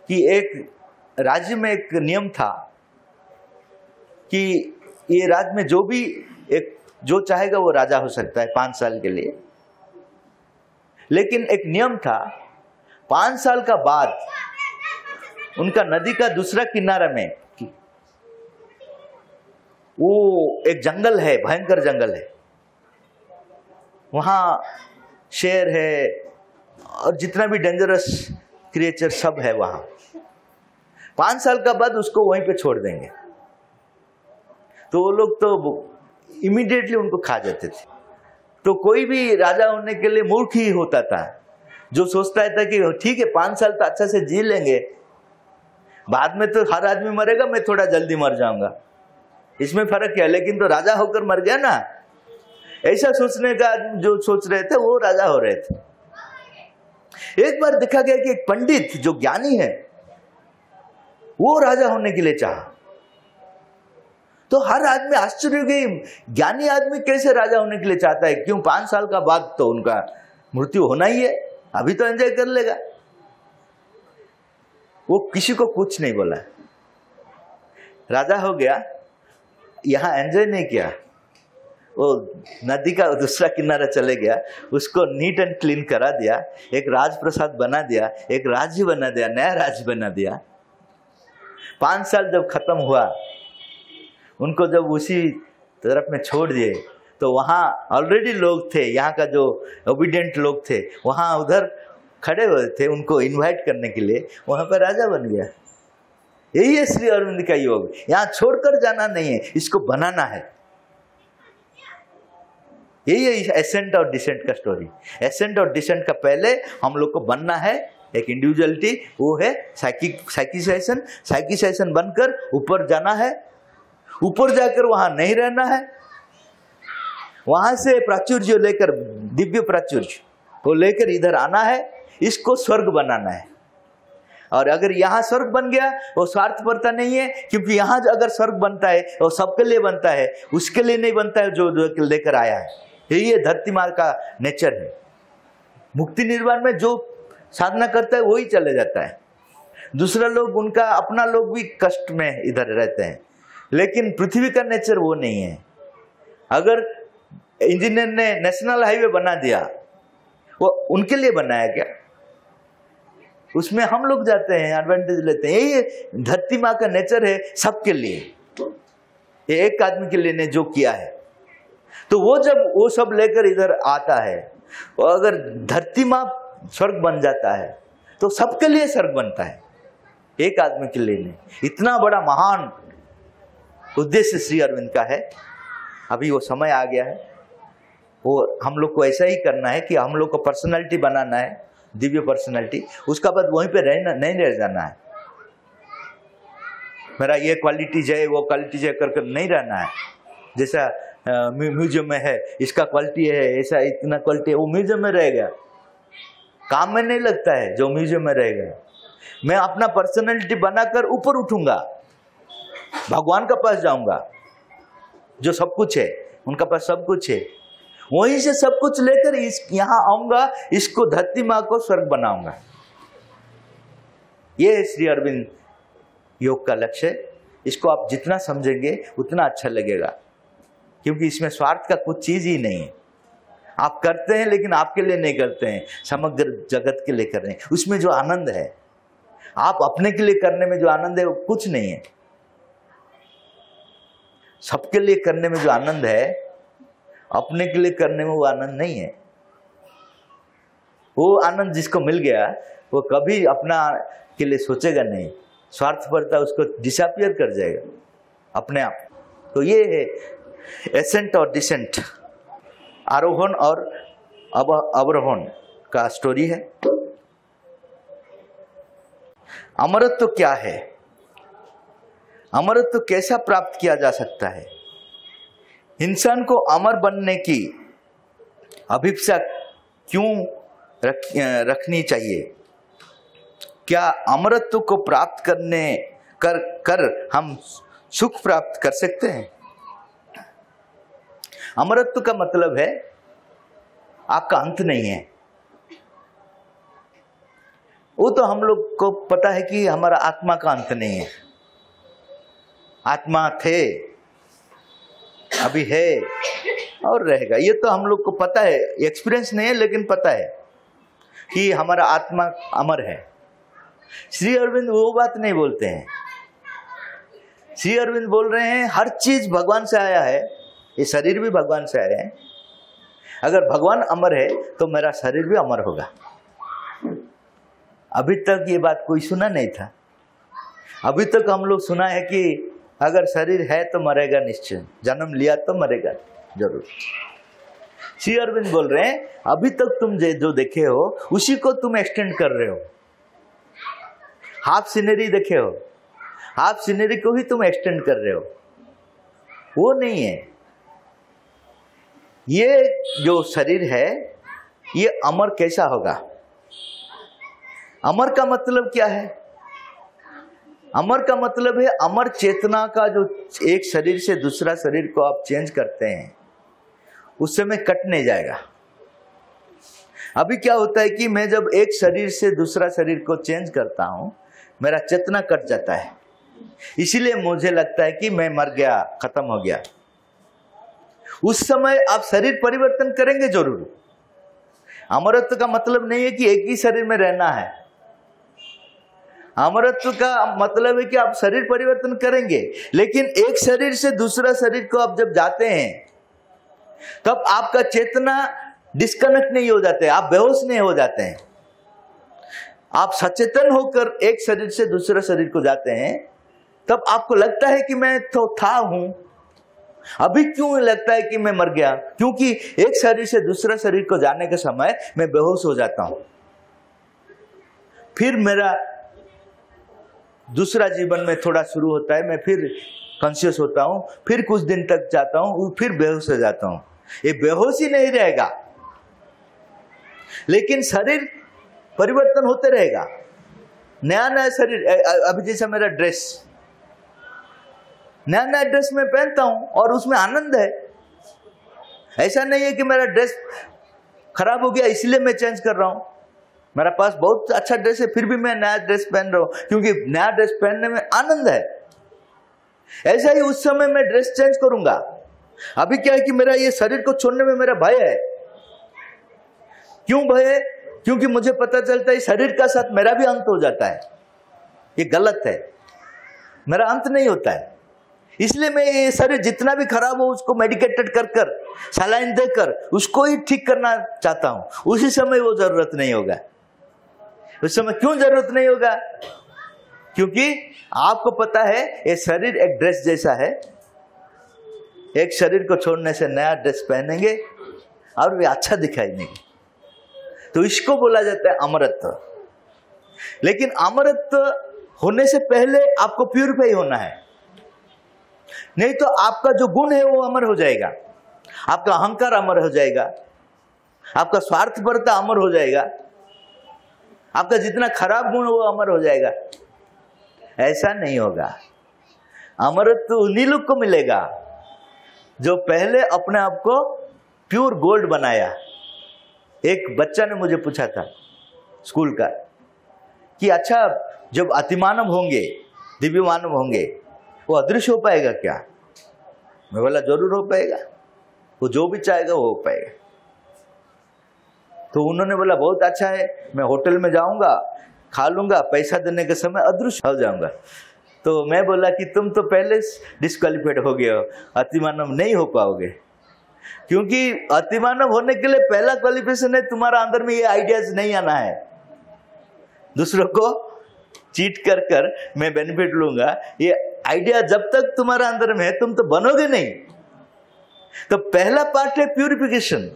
कि एक राज्य में एक नियम था कि ये राज्य में जो चाहेगा वो राजा हो सकता है 5 साल के लिए। लेकिन एक नियम था, 5 साल का बाद उनका नदी का दूसरा किनारा में वो एक जंगल है, भयंकर जंगल है, वहां शेर है और जितना भी डेंजरस क्रिएचर सब है वहां। 5 साल का बाद उसको वहीं पे छोड़ देंगे। तो वो लोग तो इमीडिएटली उनको खा जाते थे। तो कोई भी राजा होने के लिए मूर्ख ही होता था, जो सोचता था कि ठीक है 5 साल तो अच्छा से जी लेंगे, बाद में तो हर आदमी मरेगा, मैं थोड़ा जल्दी मर जाऊंगा, इसमें फर्क क्या। लेकिन तो राजा होकर मर गया ना, ऐसा सोचने का जो सोच रहे थे वो राजा हो रहे थे। एक बार देखा गया कि एक पंडित जो ज्ञानी है वो राजा होने के लिए चाहा। तो हर आदमी आश्चर्य हो गई, ज्ञानी आदमी कैसे राजा होने के लिए चाहता है? क्यों? 5 साल का बाद तो उनका मृत्यु होना ही है, अभी तो एंजॉय कर लेगा। वो किसी को कुछ नहीं बोला, राजा हो गया, यहां एंजॉय नहीं किया, वो नदी का दूसरा किनारा चले गया, उसको नीट एंड क्लीन करा दिया, एक राजप्रसाद बना दिया, एक राज्य बना दिया, नया राज्य बना दिया। 5 साल जब खत्म हुआ, उनको जब उसी तरफ में छोड़ दिए तो वहाँ ऑलरेडी लोग थे, यहाँ का जो ओबीडियंट लोग थे वहाँ उधर खड़े हुए थे उनको इनवाइट करने के लिए, वहाँ पर राजा बन गया। यही है श्री अरविंद का योग। यहाँ छोड़कर जाना नहीं है, इसको बनाना है। यही है एसेंट और डिसेंट का स्टोरी। एसेंट और डिसेंट का पहले हम लोग को बनना है एक इंडिविजुअलिटी, वो है साइकिसाइजेशन। साइकिसाइजेशन बनकर ऊपर जाना है, ऊपर जाकर वहां नहीं रहना है, वहां से प्राचुर्य लेकर, दिव्य प्राचुर्य को लेकर इधर आना है, इसको स्वर्ग बनाना है। और अगर यहाँ स्वर्ग बन गया वो स्वार्थपरता नहीं है, क्योंकि यहाँ अगर स्वर्ग बनता है वो सबके लिए बनता है, उसके लिए नहीं बनता है जो लेकर आया है। यही धरती माँ का नेचर है। मुक्ति निर्वाण में जो साधना करता है वही चले जाता है। दूसरा लोग, उनका अपना लोग भी कष्ट में इधर रहते हैं, लेकिन पृथ्वी का नेचर वो नहीं है। अगर इंजीनियर ने नेशनल हाईवे बना दिया, वो उनके लिए बनाया क्या? उसमें हम लोग जाते हैं, एडवांटेज लेते हैं। यही धरती माँ का नेचर है, सबके लिए। ये एक आदमी के लिए ने जो किया है, तो वो जब वो सब लेकर इधर आता है, और अगर धरती माँ स्वर्ग बन जाता है तो सबके लिए स्वर्ग बनता है, एक आदमी के लिए नहीं। इतना बड़ा महान उद्देश्य श्री अरविंद का है। अभी वो समय आ गया है, वो हम लोग को ऐसा ही करना है कि हम लोग को पर्सनालिटी बनाना है, दिव्य पर्सनालिटी। उसका बाद वहीं पे रहना नहीं, रह जाना है। मेरा ये क्वालिटीज है, वो क्वालिटीज है कर नहीं रहना है। जैसा म्यूजियम में है, इसका क्वालिटी है, ऐसा इतना क्वालिटी है, वो म्यूजियम में रहेगा, काम में नहीं लगता है जो म्यूजियम में रहेगा। मैं अपना पर्सनालिटी बनाकर ऊपर उठूंगा, भगवान का पास जाऊंगा, जो सब कुछ है, उनका पास सब कुछ है, वहीं से सब कुछ लेकर यहाँ आऊंगा, इसको धरती माँ को स्वर्ग बनाऊंगा। ये है श्री अरविंद योग का लक्ष्य। इसको आप जितना समझेंगे उतना अच्छा लगेगा, क्योंकि इसमें स्वार्थ का कुछ चीज ही नहीं है। आप करते हैं लेकिन आपके लिए नहीं करते हैं, समग्र जगत के लिए कर रहे हैं। उसमें जो आनंद है, आप अपने के लिए करने में जो आनंद है वो कुछ नहीं है। सबके लिए करने में जो आनंद है, अपने के लिए करने में वो आनंद नहीं है। वो आनंद जिसको मिल गया वो कभी अपना के लिए सोचेगा नहीं, स्वार्थपरता उसको डिसअपियर कर जाएगा अपने आप। तो ये है एसेंट और डिसेंट, आरोहण और अवरोहण का स्टोरी है। अमरत्व क्या है? अमरत्व कैसा प्राप्त किया जा सकता है? इंसान को अमर बनने की अभिप्सा क्यों रखनी चाहिए? क्या अमरत्व को प्राप्त करने कर हम सुख प्राप्त कर सकते हैं? अमरत्व का मतलब है आपका अंत नहीं है। वो तो हम लोग को पता है कि हमारा आत्मा का अंत नहीं है। आत्मा थे, अभी है और रहेगा, ये तो हम लोग को पता है। एक्सपीरियंस नहीं है लेकिन पता है कि हमारा आत्मा अमर है। श्री अरविंद वो बात नहीं बोलते हैं। श्री अरविंद बोल रहे हैं हर चीज भगवान से आया है, ये शरीर भी भगवान से आया है। अगर भगवान अमर है तो मेरा शरीर भी अमर होगा। अभी तक ये बात कोई सुना नहीं था। अभी तक हम लोग सुना है कि अगर शरीर है तो मरेगा निश्चय, जन्म लिया तो मरेगा जरूर। श्री अरविंद बोल रहे हैं अभी तक तुम जो देखे हो उसी को तुम एक्सटेंड कर रहे हो। हाफ सीनरी देखे हो, हाफ सीनरी को ही तुम एक्सटेंड कर रहे हो, वो नहीं है। ये जो शरीर है ये अमर कैसा होगा? अमर का मतलब क्या है? अमर का मतलब है अमर चेतना का जो एक शरीर से दूसरा शरीर को आप चेंज करते हैं, उस समय कट नहीं जाएगा। अभी क्या होता है कि मैं जब एक शरीर से दूसरा शरीर को चेंज करता हूं, मेरा चेतना कट जाता है, इसीलिए मुझे लगता है कि मैं मर गया, खत्म हो गया। उस समय आप शरीर परिवर्तन करेंगे जरूर। अमरत्व का मतलब नहीं है कि एक ही शरीर में रहना है। अमरत्व का मतलब है कि आप शरीर परिवर्तन करेंगे, लेकिन एक शरीर से दूसरा शरीर को आप जब जाते हैं तब आपका चेतना डिस्कनेक्ट नहीं हो जाते, आप बेहोश नहीं हो जाते हैं। आप सचेतन होकर एक शरीर से दूसरे शरीर को जाते हैं, तब आपको लगता है कि मैं तो था हूं। अभी क्यों लगता है कि मैं मर गया? क्योंकि एक शरीर से दूसरा शरीर को जाने के समय मैं बेहोश हो जाता हूं। फिर मेरा दूसरा जीवन में थोड़ा शुरू होता है, मैं फिर कॉन्शियस होता हूं, फिर कुछ दिन तक जाता हूं, फिर बेहोश हो जाता हूं। ये बेहोश ही नहीं रहेगा, लेकिन शरीर परिवर्तन होते रहेगा, नया नया शरीर। अभी जैसा मेरा ड्रेस, नया नया ड्रेस मैं पहनता हूं और उसमें आनंद है। ऐसा नहीं है कि मेरा ड्रेस खराब हो गया इसलिए मैं चेंज कर रहा हूं। मेरा पास बहुत अच्छा ड्रेस है, फिर भी मैं नया ड्रेस पहन रहा हूं, क्योंकि नया ड्रेस पहनने में आनंद है। ऐसा ही उस समय मैं ड्रेस चेंज करूंगा। अभी क्या है कि मेरा ये शरीर को छोड़ने में मेरा भय है। क्यों भय है? क्योंकि मुझे पता चलता है शरीर का साथ मेरा भी अंत हो जाता है। ये गलत है, मेरा अंत नहीं होता है। इसलिए मैं ये शरीर जितना भी खराब हो उसको मेडिकेटेड कर कर, सलाइन देकर उसको ही ठीक करना चाहता हूं। उसी समय वो जरूरत नहीं होगा। उस समय क्यों जरूरत नहीं होगा? क्योंकि आपको पता है ये शरीर एक ड्रेस जैसा है। एक शरीर को छोड़ने से नया ड्रेस पहनेंगे और वे अच्छा दिखाई देंगे। तो इसको बोला जाता है अमरत्व। लेकिन अमरत्व होने से पहले आपको प्यूरिफाई होना है, नहीं तो आपका जो गुण है वो अमर हो जाएगा, आपका अहंकार अमर हो जाएगा, आपका स्वार्थपरता अमर हो जाएगा, आपका जितना खराब गुण वो अमर हो जाएगा। ऐसा नहीं होगा। अमरत्व उन्हीं लोग को मिलेगा जो पहले अपने आप को प्योर गोल्ड बनाया। एक बच्चा ने मुझे पूछा था स्कूल का कि अच्छा, जब अतिमानव होंगे, दिव्य मानव होंगे, वो अदृश्य हो पाएगा क्या? मैं बोला जरूर हो पाएगा, वो जो भी चाहेगा वो हो पाएगा। तो उन्होंने बोला बहुत अच्छा है, मैं होटल में जाऊंगा, खा लूंगा, पैसा देने के समय अदृश्य हो जाऊंगा। तो मैं बोला कि तुम तो पहले डिस्क्वालिफाइड हो गए हो, अतिमानव नहीं हो पाओगे। क्योंकि अतिमानव होने के लिए पहला क्वालिफिकेशन है तुम्हारा अंदर में ये आइडियाज नहीं आना है। दूसरों को चीट कर कर मैं बेनिफिट लूंगा, ये आइडिया जब तक तुम्हारा अंदर में है तुम तो बनोगे नहीं। तो पहला पार्ट है प्यूरिफिकेशन,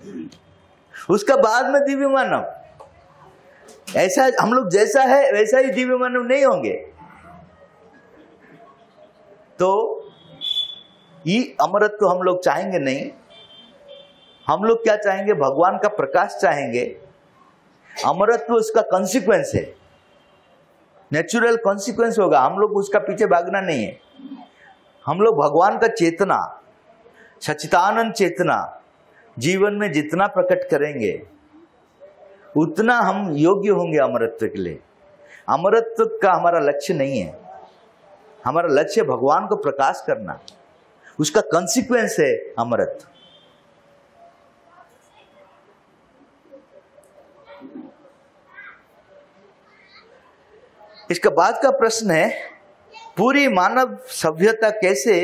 उसका बाद में दिव्य मानव। ऐसा हम लोग जैसा है वैसा ही दिव्य मानव नहीं होंगे। तो ये अमरत्व हम लोग चाहेंगे नहीं। हम लोग क्या चाहेंगे? भगवान का प्रकाश चाहेंगे। अमरत्व उसका कॉन्सिक्वेंस है, नेचुरल कॉन्सिक्वेंस होगा। हम लोग उसका पीछे भागना नहीं है। हम लोग भगवान का चेतना, सच्चिदानंद चेतना जीवन में जितना प्रकट करेंगे उतना हम योग्य होंगे अमरत्व के लिए। अमरत्व का हमारा लक्ष्य नहीं है। हमारा लक्ष्य भगवान को प्रकाश करना, उसका कॉन्सिक्वेंस है अमरत्व। इसका बाद का प्रश्न है, पूरी मानव सभ्यता कैसे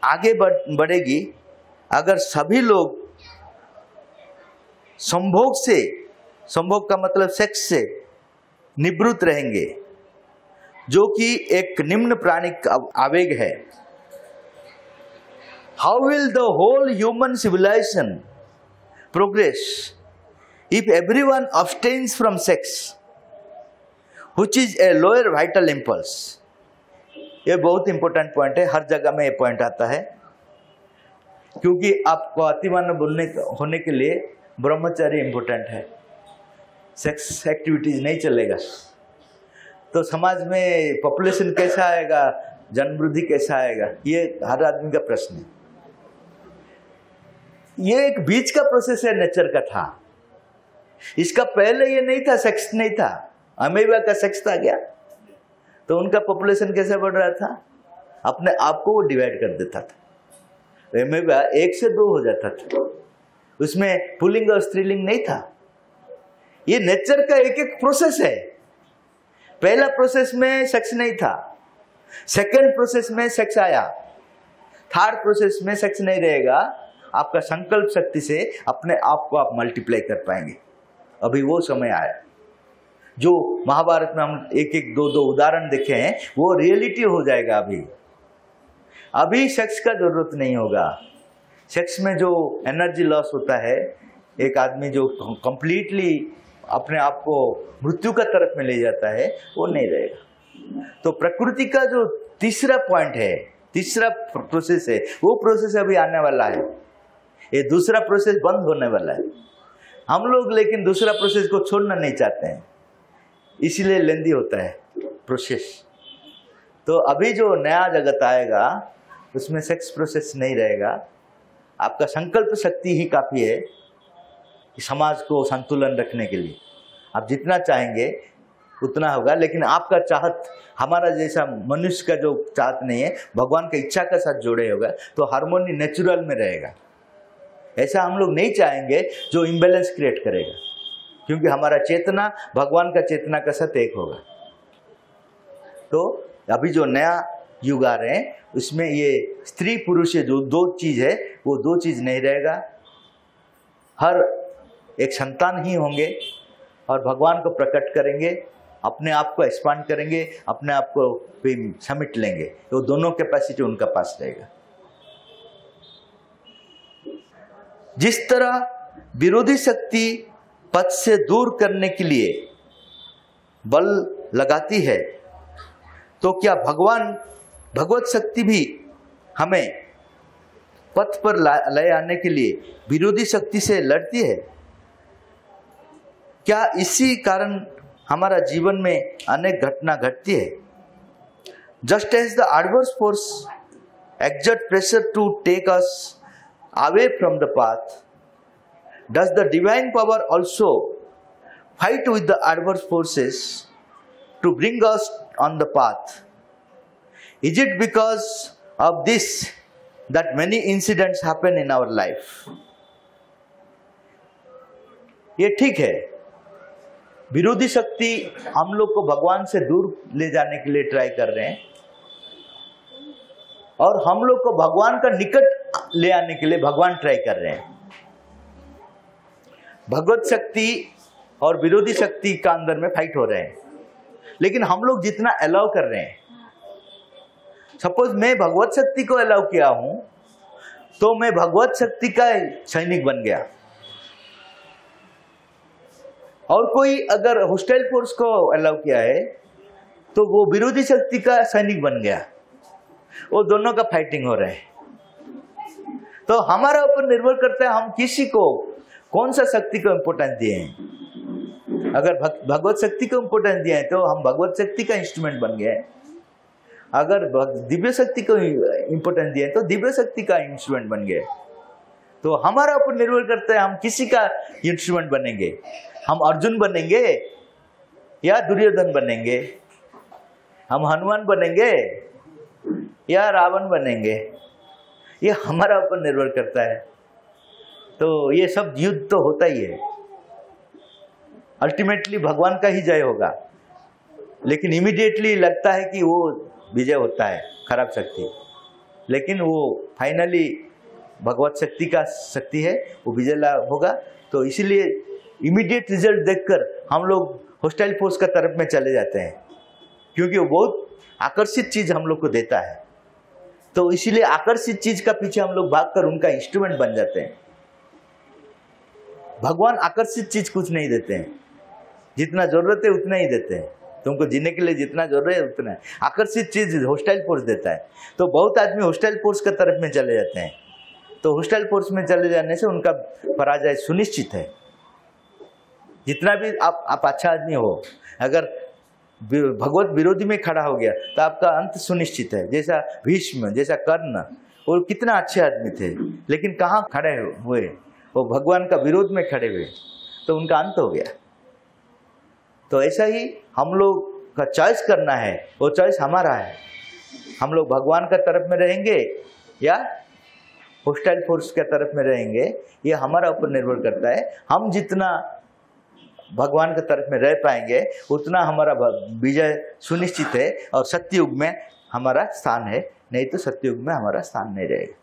आगे बढ़ेगी अगर सभी लोग संभोग से, संभोग का मतलब सेक्स से निवृत्त रहेंगे, जो कि एक निम्न प्राणिक आवेग है। How will the whole human civilisation progress if everyone abstains from sex, which is a lower vital impulse? ये बहुत इंपॉर्टेंट पॉइंट है, हर जगह में ये पॉइंट आता है। क्योंकि आपको अतिमानव होने के लिए ब्रह्मचर्य इंपॉर्टेंट है। सेक्स एक्टिविटीज नहीं चलेगा तो समाज में पॉपुलेशन कैसा आएगा, जन वृद्धि कैसा आएगा, ये हर आदमी का प्रश्न है। ये एक बीच का प्रोसेस है, नेचर का था। इसका पहले ये नहीं था, सेक्स नहीं था, अमेबा का सेक्स था क्या? तो उनका पॉपुलेशन कैसे बढ़ रहा था? अपने आप को वो डिवाइड कर देता था। अमेबा 1 से 2 हो जाता था, उसमें पुल्लिंग और स्त्रीलिंग नहीं था। ये नेचर का एक एक प्रोसेस है। पहला प्रोसेस में सेक्स नहीं था, सेकेंड प्रोसेस में सेक्स आया, थर्ड प्रोसेस में सेक्स नहीं रहेगा, आपका संकल्प शक्ति से अपने आप को आप मल्टीप्लाई कर पाएंगे। अभी वो समय आया जो महाभारत में हम एक एक दो दो उदाहरण देखे हैं, वो रियलिटी हो जाएगा। अभी सेक्स का जरूरत नहीं होगा। सेक्स में जो एनर्जी लॉस होता है, एक आदमी जो कंप्लीटली अपने आप को मृत्यु का तरफ में ले जाता है, वो नहीं रहेगा। तो प्रकृति का जो तीसरा पॉइंट है, तीसरा प्रोसेस है, वो प्रोसेस अभी आने वाला है। ये दूसरा प्रोसेस बंद होने वाला है। हम लोग लेकिन दूसरा प्रोसेस को छोड़ना नहीं चाहते हैं, इसीलिए लेंदी होता है प्रोसेस। तो अभी जो नया जगत आएगा उसमें सेक्स प्रोसेस नहीं रहेगा। आपका संकल्प शक्ति ही काफ़ी है कि समाज को संतुलन रखने के लिए। आप जितना चाहेंगे उतना होगा, लेकिन आपका चाहत हमारा जैसा मनुष्य का जो चाहत नहीं है, भगवान की इच्छा के साथ जोड़े होगा तो हार्मोनी नेचुरल में रहेगा। ऐसा हम लोग नहीं चाहेंगे जो इम्बैलेंस क्रिएट करेगा, क्योंकि हमारा चेतना भगवान का चेतना के साथ एक होगा। तो अभी जो नया युग आ रहे हैं उसमें ये स्त्री पुरुष जो दो चीज है, वो दो चीज नहीं रहेगा। हर एक संतान ही होंगे और भगवान को प्रकट करेंगे, अपने आप को एक्सपांड करेंगे, अपने आप को भी समेट लेंगे। तो दोनों कैपेसिटी उनका पास रहेगा। जिस तरह विरोधी शक्ति पथ से दूर करने के लिए बल लगाती है, तो क्या भगवत शक्ति भी हमें पथ पर ले आने के लिए विरोधी शक्ति से लड़ती है? क्या इसी कारण हमारा जीवन में अनेक घटना घटती है? Just as the adverse force exert pressure to take us away from the path, does the divine power also fight with the adverse forces to bring us on the path? Is it because of this that many incidents happen in our life? ये ठीक है, विरोधी शक्ति हम लोग को भगवान से दूर ले जाने के लिए ट्राई कर रहे हैं और हम लोग को भगवान का निकट ले आने के लिए भगवान ट्राई कर रहे हैं। भगवत शक्ति और विरोधी शक्ति का अंदर में फाइट हो रहे हैं, लेकिन हम लोग जितना अलाउ कर रहे हैं, सपोज मैं भगवत शक्ति को अलाउ किया हूं तो मैं भगवत शक्ति का सैनिक बन गया, और कोई अगर होस्टाइल फोर्स को अलाउ किया है तो वो विरोधी शक्ति का सैनिक बन गया। वो दोनों का फाइटिंग हो रहा है। तो हमारा ऊपर निर्भर करता है हम किसी को कौन सा शक्ति को इम्पोर्टेंस दिए हैं। अगर भगवत शक्ति को इम्पोर्टेंस दिया है तो हम भगवत शक्ति का इंस्ट्रूमेंट बन गए। अगर दिव्य शक्ति को इम्पोर्टेंस दिया है तो दिव्य शक्ति का इंस्ट्रूमेंट बन गए। तो हमारा ऊपर निर्भर करता है हम किसी का इंस्ट्रूमेंट बनेंगे। हम अर्जुन बनेंगे या दुर्योधन बनेंगे, हम हनुमान बनेंगे या रावण बनेंगे, ये हमारा ऊपर निर्भर करता है। तो ये सब युद्ध तो होता ही है, अल्टीमेटली भगवान का ही जय होगा, लेकिन इमीडिएटली लगता है कि वो विजय होता है खराब शक्ति, लेकिन वो फाइनली भगवत शक्ति का शक्ति है, वो विजय लाभ होगा। तो इसीलिए इमीडिएट रिजल्ट देखकर हम लोग होस्टाइल फोर्स का तरफ में चले जाते हैं, क्योंकि वो बहुत आकर्षित चीज हम लोग को देता है। तो इसीलिए आकर्षित चीज का पीछे हम लोग भागकर उनका इंस्ट्रूमेंट बन जाते हैं। भगवान आकर्षित चीज कुछ नहीं देते हैं, जितना जरूरत है उतना ही देते हैं। तुमको जीने के लिए जितना जरूरत है उतना है। आकर्षित चीज होस्टाइल फोर्स देता है। तो बहुत आदमी होस्टाइल फोर्स का तरफ में चले जाते हैं। तो होस्टाइल फोर्स में चले जाने से उनका पराजय सुनिश्चित है। जितना भी आप अच्छा आदमी हो, अगर भगवत विरोधी में खड़ा हो गया तो आपका अंत सुनिश्चित है। जैसा भीष्म, जैसा कर्ण, वो कितना अच्छे आदमी थे, लेकिन कहाँ खड़े हुए? वो भगवान का विरोध में खड़े हुए, तो उनका अंत हो गया। तो ऐसा ही हम लोग का चॉइस करना है, वो चॉइस हमारा है। हम लोग भगवान का तरफ में रहेंगे या होस्टाइल फोर्स के तरफ में रहेंगे, ये हमारा ऊपर निर्भर करता है। हम जितना भगवान के तरफ में रह पाएंगे उतना हमारा विजय सुनिश्चित है, और सत्ययुग में हमारा स्थान है, नहीं तो सत्युग में हमारा स्थान नहीं रहेगा।